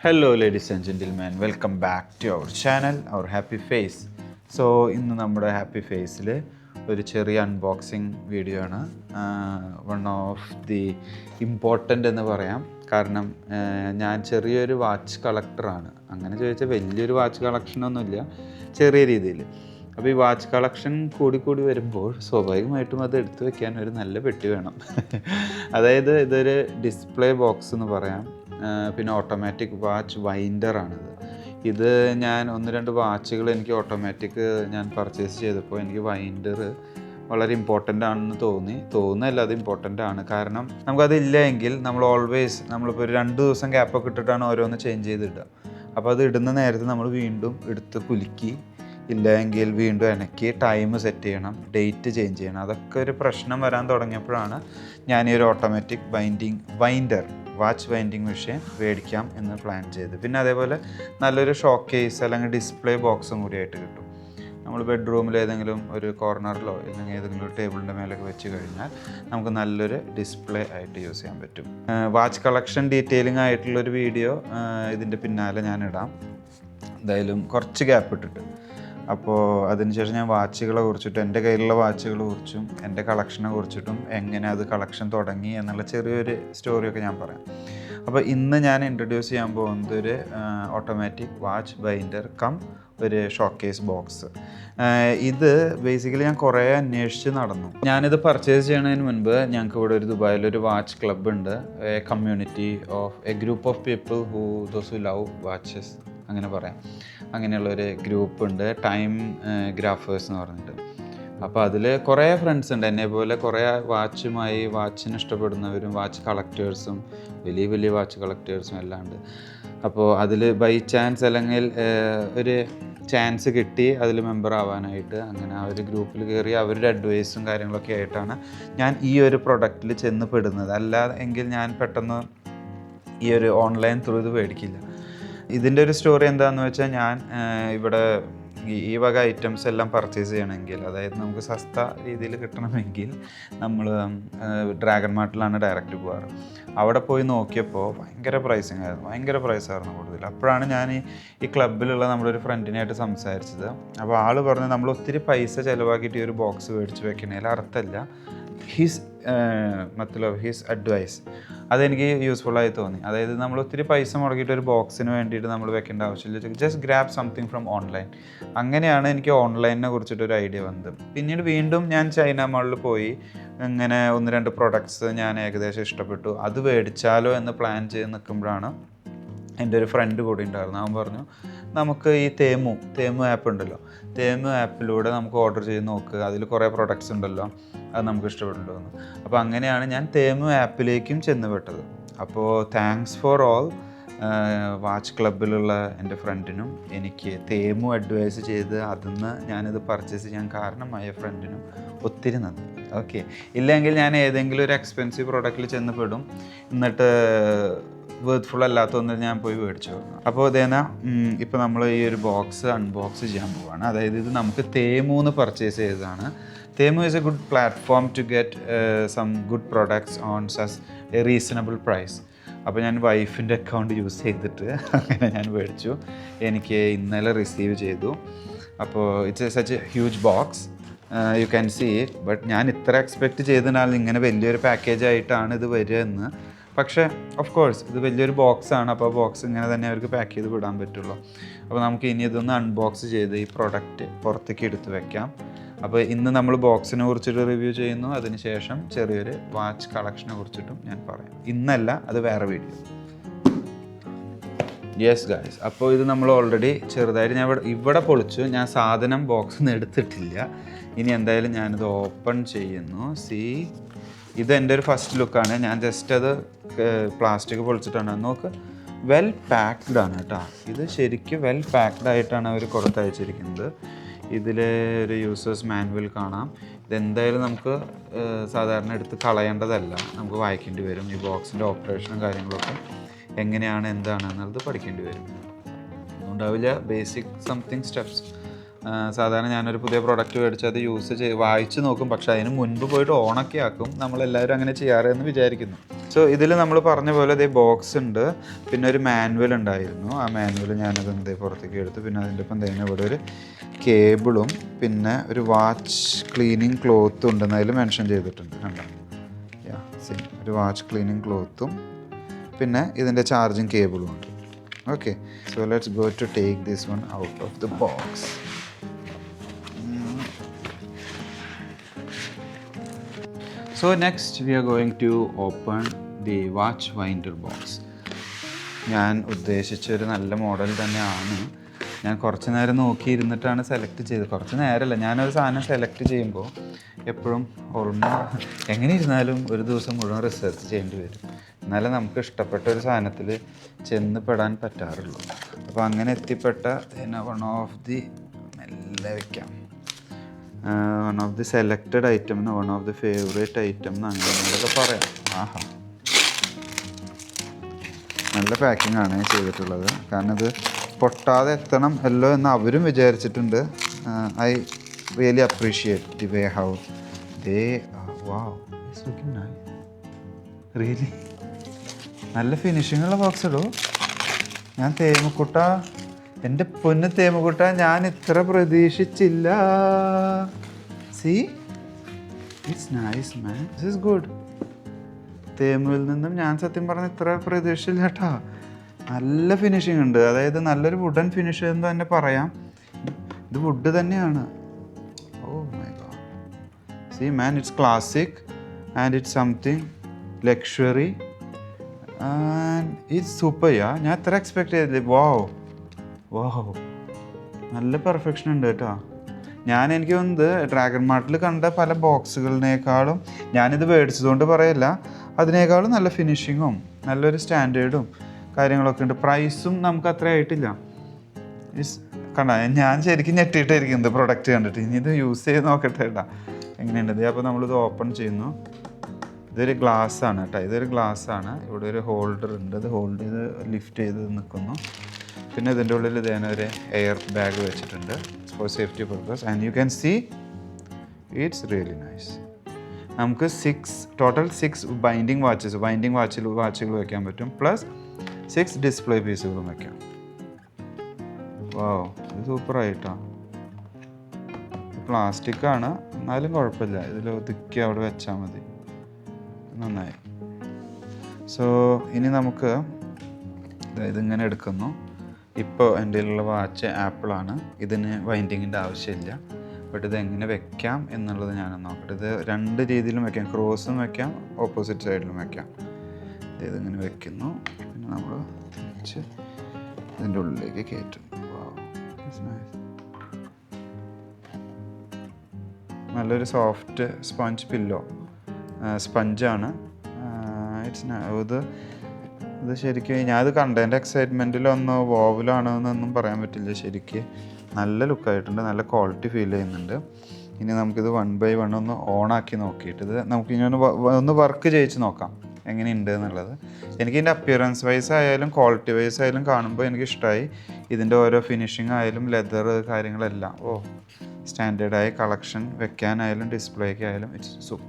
Hello ladies and gentlemen, welcome back to our channel, our happy face. So ഇന്ന് നമ്മുടെ happy ഫേസിൽ ഒരു ചെറിയ അൺബോക്സിങ് വീഡിയോ ആണ്. വൺ ഓഫ് ദി ഇമ്പോർട്ടൻ്റ് എന്ന് പറയാം. കാരണം ഞാൻ ചെറിയൊരു വാച്ച് കളക്ടറാണ്. അങ്ങനെ ചോദിച്ചാൽ വലിയൊരു വാച്ച് കളക്ഷനൊന്നുമില്ല, ചെറിയ രീതിയിൽ. അപ്പോൾ ഈ വാച്ച് കളക്ഷൻ കൂടി വരുമ്പോൾ സ്വാഭാവികമായിട്ടും അത് എടുത്തു വെക്കാൻ ഒരു നല്ല പെട്ടി വേണം. അതായത് ഇതൊരു ഡിസ്പ്ലേ ബോക്സ് എന്ന് പറയാം. പിന്നെ ഓട്ടോമാറ്റിക് വാച്ച് വൈൻഡറാണിത്. ഇത് ഞാൻ ഒന്ന് രണ്ട് വാച്ചുകൾ എനിക്ക് ഓട്ടോമാറ്റിക് ഞാൻ പർച്ചേസ് ചെയ്തപ്പോൾ എനിക്ക് വൈൻഡർ വളരെ ഇമ്പോർട്ടൻ്റ് ആണെന്ന് തോന്നുന്നല്ല, അത് ഇമ്പോർട്ടൻ്റ് ആണ്. കാരണം നമുക്കതില്ല എങ്കിൽ നമ്മളിപ്പോൾ ഒരു 2 ദിവസം ഗ്യാപ്പൊക്കെ ഇട്ടിട്ടാണ് ഓരോന്ന് ചേഞ്ച് ചെയ്തിടുക. അപ്പോൾ അത് ഇടുന്ന നേരത്ത് നമ്മൾ വീണ്ടും എടുത്ത് കുലുക്കി, ഇല്ല എങ്കിൽ വീണ്ടും ഇണക്കി ടൈം സെറ്റ് ചെയ്യണം, ഡേറ്റ് ചേഞ്ച് ചെയ്യണം. അതൊക്കെ ഒരു പ്രശ്നം വരാൻ തുടങ്ങിയപ്പോഴാണ് ഞാൻ ഈ ഒരു ഓട്ടോമാറ്റിക് വാച്ച് വൈൻഡിങ് മെഷീൻ മേടിക്കാം എന്ന് പ്ലാൻ ചെയ്ത്. പിന്നെ അതേപോലെ നല്ലൊരു ഷോക്ക് കേസ് അല്ലെങ്കിൽ ഡിസ്പ്ലേ ബോക്സും കൂടിയായിട്ട് കിട്ടും. നമ്മൾ ബെഡ്റൂമിൽ ഏതെങ്കിലും ഒരു കോർണറിലോ അല്ലെങ്കിൽ ഏതെങ്കിലും ഒരു ടേബിളിൻ്റെ മേലൊക്കെ വെച്ച് കഴിഞ്ഞാൽ നമുക്ക് നല്ലൊരു ഡിസ്പ്ലേ ആയിട്ട് യൂസ് ചെയ്യാൻ പറ്റും. വാച്ച് കളക്ഷൻ ഡീറ്റെയിലിംഗ് ആയിട്ടുള്ളൊരു വീഡിയോ ഇതിൻ്റെ പിന്നാലെ ഞാൻ ഇടാം, എന്തായാലും കുറച്ച് ഗ്യാപ്പ് ഇട്ടിട്ട്. അപ്പോൾ അതിനുശേഷം ഞാൻ വാച്ചുകളെ കുറിച്ചിട്ടും എൻ്റെ കയ്യിലുള്ള വാച്ചുകളെ കുറിച്ചും എൻ്റെ കളക്ഷനെ കുറിച്ചിട്ടും എങ്ങനെ അത് കളക്ഷൻ തുടങ്ങി എന്നുള്ള ചെറിയൊരു സ്റ്റോറിയൊക്കെ ഞാൻ പറയാം. അപ്പോൾ ഇന്ന് ഞാൻ ഇൻട്രൊഡ്യൂസ് ചെയ്യാൻ പോകുന്നത് ഒരു ഓട്ടോമാറ്റിക് വാച്ച് ബൈൻഡർ കം ഒരു ഷോക്കേസ് ബോക്സ്. ഇത് ബേസിക്കലി ഞാൻ കുറേ അന്വേഷിച്ച് നടന്നു. ഞാനിത് പർച്ചേസ് ചെയ്യുന്നതിന് മുൻപ് ഞങ്ങൾക്ക് ഇവിടെ ഒരു ദുബായിലൊരു വാച്ച് ക്ലബ്ബ് ഉണ്ട്, A community of A group of people those who love watches അങ്ങനെ പറയാം. അങ്ങനെയുള്ളൊരു ഗ്രൂപ്പുണ്ട്, ടൈം ഗ്രാഫേഴ്സ് എന്ന് പറഞ്ഞിട്ട്. അപ്പോൾ അതിൽ കുറേ ഫ്രണ്ട്സ് ഉണ്ട് എന്നെ പോലെ, കുറേ വാച്ചിന് ഇഷ്ടപ്പെടുന്നവരും വാച്ച് കളക്ടേഴ്സും വലിയ വാച്ച് കളക്ടേഴ്സും എല്ലാം ഉണ്ട്. അപ്പോൾ അതിൽ ബൈ ചാൻസ് അല്ലെങ്കിൽ ഒരു ചാൻസ് കിട്ടി അതിൽ മെമ്പർ ആവാനായിട്ട്. അങ്ങനെ ആ ഒരു ഗ്രൂപ്പിൽ കയറി അവരുടെ അഡ്വൈസും കാര്യങ്ങളൊക്കെ ആയിട്ടാണ് ഞാൻ ഈ ഒരു പ്രൊഡക്റ്റിൽ ചെന്ന് പെടുന്നത്. അല്ലാതെ എങ്കിൽ ഞാൻ പെട്ടെന്ന് ഈ ഒരു ഓൺലൈൻ ത്രൂ ഇത് മേടിക്കില്ല. ഇതിൻ്റെ ഒരു സ്റ്റോറി എന്താണെന്ന് വെച്ചാൽ, ഞാൻ ഇവിടെ ഈ വക ഐറ്റംസ് എല്ലാം പർച്ചേസ് ചെയ്യണമെങ്കിൽ, അതായത് നമുക്ക് സസ്ത രീതിയിൽ കിട്ടണമെങ്കിൽ നമ്മൾ ഡ്രാഗൺ മാർട്ടിലാണ് ഡയറക്റ്റ് പോകാറ്. അവിടെ പോയി നോക്കിയപ്പോൾ ഭയങ്കര പ്രൈസായിരുന്നു കൂടുതൽ. അപ്പോഴാണ് ഞാൻ ഈ ക്ലബ്ബിലുള്ള നമ്മുടെ ഒരു ഫ്രണ്ടിനായിട്ട് സംസാരിച്ചത്. അപ്പോൾ ആൾ പറഞ്ഞു, നമ്മൾ ഒത്തിരി പൈസ ചിലവാക്കിയിട്ട് ഈ ഒരു ബോക്സ് മേടിച്ച് വെക്കണേൽ അർത്ഥമില്ല. ഹിസ് അഡ്വൈസ് അതെനിക്ക് യൂസ്ഫുള്ളായി തോന്നി. അതായത് നമ്മൾ ഒത്തിരി പൈസ മുടക്കിയിട്ട് ഒരു ബോക്സിന് വേണ്ടിയിട്ട് നമ്മൾ വെക്കേണ്ട ആവശ്യമില്ല, just grab something from online. അങ്ങനെയാണ് എനിക്ക് ഓൺലൈനിനെ കുറിച്ചിട്ടൊരു ഐഡിയ വന്നത്. പിന്നീട് വീണ്ടും ഞാൻ ചൈന മാളിൽ പോയി ഇങ്ങനെ 1-2 പ്രൊഡക്ട്സ് ഞാൻ ഏകദേശം ഇഷ്ടപ്പെട്ടു, അത് മേടിച്ചാലോ എന്ന് പ്ലാൻ ചെയ്ത് നിൽക്കുമ്പോഴാണ് എൻ്റെ ഒരു ഫ്രണ്ട് കൂടി ഉണ്ടായിരുന്നു. അവൻ പറഞ്ഞു, നമുക്ക് ഈ തേമു ആപ്പ് ഉണ്ടല്ലോ, തേമു ആപ്പിലൂടെ നമുക്ക് ഓർഡർ ചെയ്ത് നോക്കുക, അതിൽ കുറേ പ്രൊഡക്ട്സ് ഉണ്ടല്ലോ, അത് നമുക്ക് ഇഷ്ടപ്പെട്ടുണ്ടോ എന്ന്. അപ്പോൾ അങ്ങനെയാണ് ഞാൻ തേമു ആപ്പിലേക്കും ചെന്നുപെട്ടത്. അപ്പോൾ താങ്ക്സ് ഫോർ ഓൾ വാച്ച് ക്ലബ്ബിലുള്ള എൻ്റെ ഫ്രണ്ടിനും എനിക്ക് തേമു അഡ്വൈസ് ചെയ്ത് അതിന്ന് ഞാനിത് പർച്ചേസ് ചെയ്യാൻ കാരണമായ ഫ്രണ്ടിനും ഒത്തിരി നന്ദി. ഓക്കെ, ഇല്ലെങ്കിൽ ഞാൻ ഏതെങ്കിലും ഒരു എക്സ്പെൻസീവ് പ്രൊഡക്റ്റിൽ ചെന്നപ്പെടും, എന്നിട്ട് വേർത്ത്ഫുൾ അല്ലാത്തൊന്നും ഞാൻ പോയി മേടിച്ചു. അപ്പോൾ ഇപ്പോൾ നമ്മൾ ഈ ഒരു ബോക്സ് അൺബോക്സ് ചെയ്യാൻ പോവുകയാണ്. അതായത് ഇത് നമുക്ക് തേമൂന്ന് പർച്ചേസ് ചെയ്തതാണ്. Temu is a good platform to get some good products on such a reasonable price. അപ്പോൾ ഞാൻ വൈഫിൻ്റെ അക്കൗണ്ട് യൂസ് ചെയ്തിട്ട് അങ്ങനെ ഞാൻ മേടിച്ചു. എനിക്ക് ഇന്നലെ റിസീവ് ചെയ്തു. അപ്പോൾ it's such a huge box, you can see it. But ഞാൻ ഇത്ര എക്സ്പെക്റ്റ് ചെയ്തതിനാൽ ഇങ്ങനെ വലിയൊരു പാക്കേജ് ആയിട്ടാണ് ഇത് വരിക എന്ന്. പക്ഷേ ഓഫ് കോഴ്സ് ഇത് വലിയൊരു ബോക്സാണ്, അപ്പോൾ ബോക്സ് ഇങ്ങനെ തന്നെ അവർക്ക് പാക്ക് ചെയ്ത് വിടാൻ പറ്റുള്ളൂ. അപ്പോൾ നമുക്ക് ഇനി ഇതൊന്ന് അൺബോക്സ് ചെയ്ത് ഈ പ്രൊഡക്റ്റ് പുറത്തേക്ക് എടുത്ത് വെക്കാം. അപ്പോൾ ഇന്ന് നമ്മൾ ബോക്സിനെ കുറിച്ചിട്ട് റിവ്യൂ ചെയ്യുന്നു, അതിനുശേഷം ചെറിയൊരു വാച്ച് കളക്ഷനെ കുറിച്ചിട്ടും ഞാൻ പറയാം. ഇന്നല്ല, അത് വേറെ വീഡിയോ. യെസ് ഗായ്സ്, അപ്പോൾ ഇത് നമ്മൾ ഓൾറെഡി ചെറുതായിട്ട് ഞാൻ ഇവിടെ പൊളിച്ചു. ഞാൻ സാധനം ബോക്സിൽ നിന്ന് എടുത്തിട്ടില്ല. ഇനി എന്തായാലും ഞാനിത് ഓപ്പൺ ചെയ്യുന്നു. ഇത് എൻ്റെ ഒരു ഫസ്റ്റ് ലുക്കാണ്. ഞാൻ ജസ്റ്റ് അത് പ്ലാസ്റ്റിക് പൊളിച്ചിട്ടാണ്. നോക്ക്, വെൽ പാക്ക്ഡ് ആണ് കേട്ടോ. ഇത് ശരിക്കും വെൽ പാക്ക്ഡ് ആയിട്ടാണ് അവർ കൊടുത്തയച്ചിരിക്കുന്നത്. ഇതിൽ ഒരു യൂസേഴ്സ് മാനുവൽ കാണാം. ഇതെന്തായാലും നമുക്ക് സാധാരണ എടുത്ത് കളയേണ്ടതല്ല, നമുക്ക് വായിക്കേണ്ടി വരും. ഈ ബോക്സിൻ്റെ ഓപ്പറേഷനും കാര്യങ്ങളൊക്കെ എങ്ങനെയാണ് എന്താണ് എന്നുള്ളത് പഠിക്കേണ്ടി വരും. ഉണ്ടാവില്ല ബേസിക് സംതിങ് സ്റ്റെപ്സ്. സാധാരണ ഞാനൊരു പുതിയ പ്രൊഡക്റ്റ് മേടിച്ച് അത് വായിച്ച് നോക്കും, പക്ഷേ അതിന് മുൻപ് പോയിട്ട് ഓണൊക്കെ ആക്കും. നമ്മളെല്ലാവരും അങ്ങനെ ചെയ്യാറെന്ന് വിചാരിക്കുന്നു. സോ ഇതിൽ നമ്മൾ പറഞ്ഞ പോലെ ഇതേ ബോക്സ് ഉണ്ട്, പിന്നെ ഒരു മാനുവൽ ഉണ്ടായിരുന്നു. ആ മാനുവൽ ഞാനത് എന്തേ പുറത്തേക്ക് എടുത്തു. പിന്നെ അതിൻ്റെ ഒപ്പം തന്നെ ഇവിടെ ഒരു കേബിളും പിന്നെ ഒരു വാച്ച് ക്ലീനിങ് ക്ലോത്തും ഉണ്ടെന്ന് അതിൽ മെൻഷൻ ചെയ്തിട്ടുണ്ട്. കണ്ടോ? ഒരു വാച്ച് ക്ലീനിങ് ക്ലോത്തും പിന്നെ ഇതിൻ്റെ ചാർജിങ് കേബിളും ഉണ്ട്. Okay, so let's go to take this one out of the box. So next we are going to open the watch winder box. ഞാൻ ഉദ്ദേശിച്ചൊരു നല്ല മോഡൽ തന്നെയാണ്. ഞാൻ കുറച്ച് നേരം നോക്കിയിരുന്നിട്ടാണ് സെലക്ട് ചെയ്തത്. കുറച്ച് നേരമല്ല, ഞാനൊരു സാധനം സെലക്ട് ചെയ്യുമ്പോൾ എപ്പോഴും എങ്ങനെ ഇരുന്നാലും ഒരു ദിവസം മുഴുവൻ റിസർച്ച് ചെയ്യേണ്ടി വരും. എന്നാലേ നമുക്ക് ഇഷ്ടപ്പെട്ട ഒരു സാധനത്തിൽ ചെന്ന് പെടാൻ പറ്റാറുള്ളൂ. അപ്പോൾ അങ്ങനെ എത്തിപ്പെട്ട വൺ ഓഫ് ദി മെല്ലെ വയ്ക്കാം, one of the selected item എന്ന്, one of the favourite item എന്ന് അങ്ങനെയൊക്കെ പറയാം. ആഹാ, നല്ല പാക്കിംഗ് ആണ് ചെയ്തിട്ടുള്ളത്. കാരണം ഇത് പൊട്ടാതെ എത്തണം അല്ലോ എന്ന് അവരും വിചാരിച്ചിട്ടുണ്ട്. I really appreciate the way how they wow it's looking nice. Really നല്ല ഫിനിഷിങ്ങുള്ള ബോക്സ് ഇടൂ. ഞാൻ തേമുക്കുട്ട, എൻ്റെ പൊന്ന് തേമുക്കുട്ട, ഞാൻ ഇത്ര പ്രതീക്ഷിച്ചില്ല. See, it's nice man, this is good. തേമുവിൽ നിന്നും ഞാൻ സത്യം പറഞ്ഞ ഇത്ര പ്രതീക്ഷിച്ചില്ല കേട്ടോ. നല്ല ഫിനിഷിംഗ് ഉണ്ട്, അതായത് നല്ലൊരു വുഡൻ ഫിനിഷ് എന്ന് തന്നെ പറയാം. ഇത് വുഡ് തന്നെയാണ്. Oh my god, see man, it's classic and it's something luxury and it's super. ഞാൻ ഇത്ര എക്സ്പെക്ട് ചെയ്തില്ലേ. വാവ് വാവ്, നല്ല പെർഫെക്ഷൻ ഉണ്ട് കേട്ടോ. എനിക്ക് തോന്നുന്നത് ഡ്രാഗൺ മാർട്ടിൽ കണ്ട പല ബോക്സുകളിനേക്കാളും, ഞാനിത് മേടിച്ചതുകൊണ്ട് പറയല്ല, അതിനേക്കാളും നല്ല ഫിനിഷിങ്ങും നല്ലൊരു സ്റ്റാൻഡേർഡും കാര്യങ്ങളൊക്കെ ഉണ്ട്. പ്രൈസും നമുക്ക് അത്ര ആയിട്ടില്ല. കണ്ട, ഞാൻ ശരിക്കും ഞെട്ടിയിട്ടായിരിക്കുന്നത് പ്രൊഡക്റ്റ് കണ്ടിട്ട്. ഇനി ഇത് യൂസ് ചെയ്ത് നോക്കട്ടെ കേട്ടോ എങ്ങനെയുണ്ട്. അപ്പോൾ നമ്മളിത് ഓപ്പൺ ചെയ്യുന്നു. ഇതൊരു ഗ്ലാസ് ആണ് കേട്ടോ, ഇതൊരു ഗ്ലാസ് ആണ്. ഇവിടെ ഒരു ഹോൾഡർ ഉണ്ട്, ഇത് ഹോൾഡ് ചെയ്ത് ലിഫ്റ്റ് ചെയ്ത് നിൽക്കുന്നു. പിന്നെ ഇതിൻ്റെ ഉള്ളിൽ ഇതേനെ ഒരു എയർ ബാഗ് വെച്ചിട്ടുണ്ട് for safety purpose. And you can see it's really nice. നമുക്ക് ടോട്ടൽ 6 ബൈൻഡിങ് വാച്ചുകൾ വയ്ക്കാൻ പറ്റും, പ്ലസ് 6 ഡിസ്പ്ലേ പീസുകളും വയ്ക്കാം. വാവ്, ഇത് സൂപ്പറായിട്ടോ. പ്ലാസ്റ്റിക്കാണ് എന്നാലും കുഴപ്പമില്ല, ഇതിൽ ഒതുക്കി അവിടെ വെച്ചാൽ മതി, നന്നായി. സോ ഇനി നമുക്ക് ഇതിങ്ങനെ എടുക്കുന്നു. ഇപ്പോൾ എൻ്റെ കയ്യിലുള്ള വാച്ച് ആപ്പിളാണ്, ഇതിന് വൈൻഡിങ്ങിൻ്റെ ആവശ്യമില്ല. ബട്ട് ഇത് എങ്ങനെ വെക്കാം എന്നുള്ളത് ഞാനൊന്ന് നോക്കട്ടെ. ഇത് 2 രീതിയിലും വെക്കാം, ക്രോസും വെക്കാം, ഓപ്പോസിറ്റ് സൈഡിലും വെക്കാം. ഇതിങ്ങനെ വെക്കുന്നു, പിന്നെ നമ്മൾ തിരിച്ച് ഇതിൻ്റെ ഉള്ളിലേക്ക് കയറ്റും. നല്ലൊരു സോഫ്റ്റ് സ്പഞ്ച് പില്ലോ, സ്പഞ്ചാണ്. ഇത് ശരിക്കും ഞാനത് കണ്ടതിൻ്റെ എക്സൈറ്റ്മെൻറ്റിലൊന്നോ വോവലാണോന്നൊന്നും പറയാൻ പറ്റില്ല. ശരിക്കും നല്ല ലുക്കായിട്ടുണ്ട്, നല്ല ക്വാളിറ്റി ഫീൽ ചെയ്യുന്നുണ്ട്. ഇനി നമുക്കിത് 1 by 1 ഒന്ന് ഓണാക്കി നോക്കിയിട്ട് ഇത് നമുക്കിനി ഒന്ന് വർക്ക് ചെയ്യിച്ച് നോക്കാം എങ്ങനെയുണ്ട് എന്നുള്ളത്. എനിക്കിതിൻ്റെ അപ്പിയറൻസ് വൈസ് ആയാലും ക്വാളിറ്റി വൈസ് ആയാലും കാണുമ്പോൾ എനിക്കിഷ്ടമായി. ഇതിൻ്റെ ഓരോ ഫിനിഷിംഗ് ആയാലും ലെതർ കാര്യങ്ങളെല്ലാം സ്റ്റാൻഡേർഡായ കളക്ഷൻ വെക്കാനായാലും ഡിസ്പ്ലേക്ക് ആയാലും ഇറ്റ്സ് സൂപ്പർ.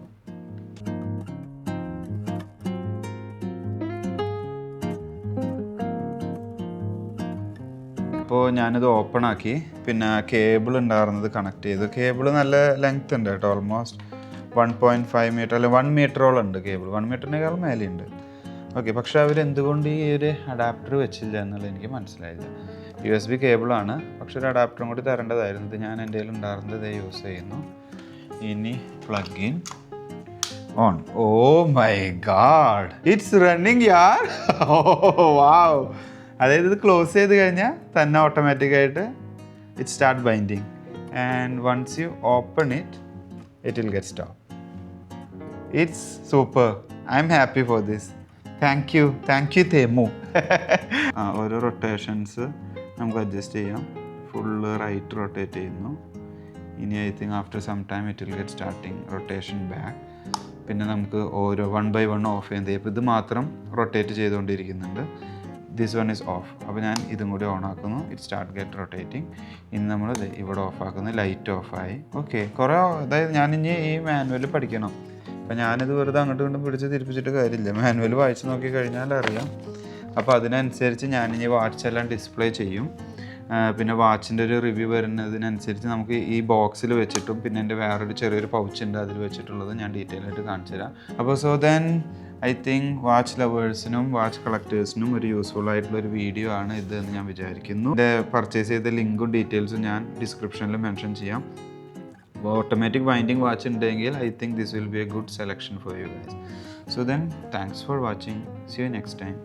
അപ്പോൾ ഞാനിത് ഓപ്പൺ ആക്കി, പിന്നെ കേബിൾ ഉണ്ടായിരുന്നത് കണക്ട് ചെയ്തു. കേബിൾ നല്ല ലെങ്ത് ഉണ്ട് കേട്ടോ, ഓൾമോസ്റ്റ് 1.5 മീറ്റർ അല്ലെങ്കിൽ 1 മീറ്ററോളം ഉണ്ട് കേബിൾ. 1 മീറ്ററിനേക്കാളും മേലെയുണ്ട്. ഓക്കെ, പക്ഷെ അവരെന്തുകൊണ്ട് ഈ ഒരു അഡാപ്റ്റർ വെച്ചില്ല എന്നുള്ളത് എനിക്ക് മനസ്സിലായില്ല. USB കേബിളാണ്, പക്ഷെ ഒരു അഡാപ്റ്ററും കൂടി തരേണ്ടതായിരുന്നു. ഇത് ഞാൻ എൻ്റെ കയ്യിൽ ഉണ്ടായിരുന്നത് യൂസ് ചെയ്യുന്നു. ഇനി plug in on. Oh my god, it's running യാർ. ഓ വാവ്, അതായത് ഇത് ക്ലോസ് ചെയ്ത് കഴിഞ്ഞാൽ തന്നെ ഓട്ടോമാറ്റിക്കായിട്ട് it start winding. And once you open it will get stop. It's super. I'm happy for this. Thank you Temu. ഓരോ rotations നമുക്ക് adjust ചെയ്യാം. ഫുള്ള് റൈറ്റ് റൊട്ടേറ്റ് ചെയ്യുന്നു. ഇനി I think after some time it will get starting rotation back. പിന്നെ നമുക്ക് ഓരോ 1 by 1 of ചെയ്യുന്നത്. ഇപ്പോൾ ഇത് മാത്രം റൊട്ടേറ്റ് ചെയ്തുകൊണ്ടിരിക്കുന്നുണ്ട്. This one is off. അപ്പോൾ ഞാൻ ഇതും കൂടി ഓൺ ആക്കുന്നു. It start get rotating. ഇനി നമ്മൾ ഇവിടെ ഓഫ് ആക്കുന്നു. ലൈറ്റ് ഓഫായി. ഓക്കെ, കുറേ, അതായത് ഞാനിനി ഈ മാനുവൽ പഠിക്കണം. അപ്പോൾ ഞാനിത് വെറുതെ അങ്ങോട്ടും ഇങ്ങോട്ടും പിടിച്ച് തിരിപ്പിച്ചിട്ട് കാര്യമില്ല, മാനുവൽ വായിച്ച് നോക്കി കഴിഞ്ഞാൽ അറിയാം. അപ്പോൾ അതിനനുസരിച്ച് ഞാനിനി വാച്ചെല്ലാം ഡിസ്പ്ലേ ചെയ്യും. പിന്നെ വാച്ചിൻ്റെ ഒരു റിവ്യൂ വരുന്നതിനനുസരിച്ച് നമുക്ക് ഈ ബോക്സിൽ വെച്ചിട്ടും പിന്നെ എൻ്റെ വേറൊരു ചെറിയൊരു പൗച്ചുണ്ട് അതിൽ വെച്ചിട്ടുള്ളത് ഞാൻ ഡീറ്റെയിൽ ആയിട്ട് കാണിച്ചു തരാം. അപ്പോൾ so then I think watch ലവേഴ്സിനും വാച്ച് കളക്ടേഴ്സിനും ഒരു യൂസ്ഫുൾ ആയിട്ടുള്ള ഒരു വീഡിയോ ആണ് ഇത് എന്ന് ഞാൻ വിചാരിക്കുന്നു. എൻ്റെ പർച്ചേസ് ചെയ്ത ലിങ്കും ഡീറ്റെയിൽസും ഞാൻ ഡിസ്ക്രിപ്ഷനിൽ മെൻഷൻ ചെയ്യാം. അപ്പോൾ ഓട്ടോമാറ്റിക് വൈൻഡിങ് വാച്ച് ഉണ്ടെങ്കിൽ I think this will be a good selection for you guys. So then thanks for watching. See you next time.